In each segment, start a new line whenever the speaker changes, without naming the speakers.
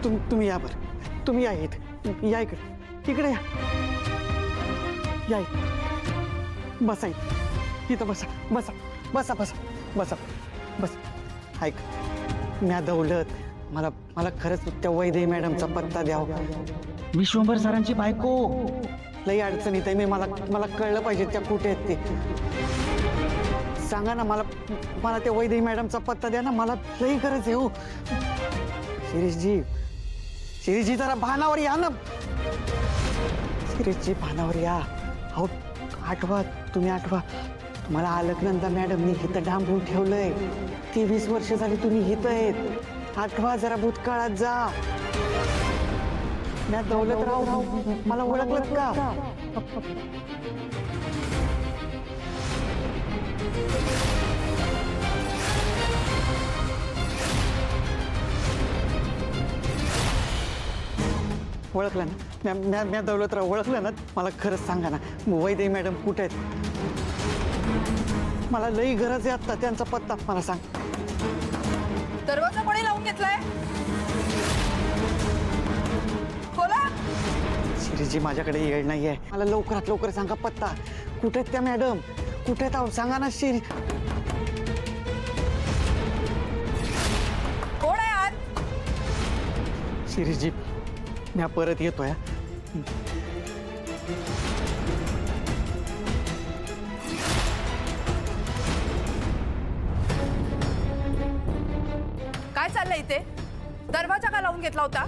तुम्ही या बरं, तुम्ही या इथे, या इकडे या, या इथे, बसा इथं बसा बसा बसा बसा बसा बस. ऐक, म्या दौलत, मला खरंच त्या वैदेही मॅडमचा पत्ता द्यावा.
विश्वंभर सरांची बायको.
लई अडचणीत आहे मी, मला कळलं पाहिजे त्या कुठे आहेत ते. सांगा ना मला त्या वैदेही मॅडमचा पत्ता द्या ना, मला लई गरज आहे हो. शिरीषजी जरा भानावर या ना. शिरीषजी भानावर या. हो आठवा, तुम्ही आठवा, तुम्हाला अलकनंदा मॅडमनी हिथं डांबून ठेवलंय. 23 वर्ष झाली तुम्ही हिथं आहेत. आठवा, जरा भूतकाळात जा. मी दौलतराव, मला ओळखलं का? ओळखलं ना? म्या दौलतराव ओळखलं ना? मला खरंच सांगा ना, वैदेही मॅडम कुठे आहेत? मला लई गरज आहे आता त्यांचा पत्ता, मला सांग.
दरवाजा कोणी लावून घेतलाय? बोला.
शिरीषजी माझ्याकडे येळ नाहीये, मला लवकरात लवकर सांगा पत्ता. कुठे आहेत त्या मॅडम? कुठे आहेत? सांगा ना शिरी.
कोण आहे आज?
शिरीषजी म्या परत येतोय.
काय चाललंय इथे? दरवाजा का लावून घेतला होता?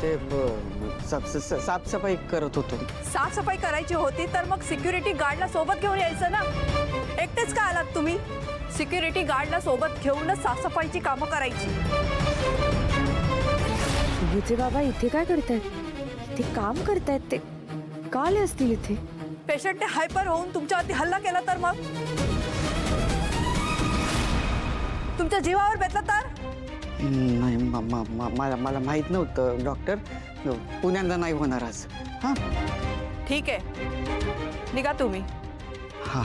ते साफसफाई करत होतो.
साफसफाई करायची होती तर मग सिक्युरिटी गार्डला सोबत घेऊन यायचं ना. एकटेच का आलात तुम्ही? सिक्युरिटी गार्डला सोबत घेऊनच साफसफाईची कामं करायची.
विजय बाबा इथे काय करतायत? इथे काम करतायत ते. का आले असतील इथे?
पेशंटने हायपर होऊन तुमच्यावरती हल्ला केला तर मग? तुमच्या जीवावर बेतला तर?
नाही, मला माहित नव्हतं डॉक्टर. पुण्यांदा नाही होणार आज. हां
ठीक आहे, निघा तुम्ही.
हां.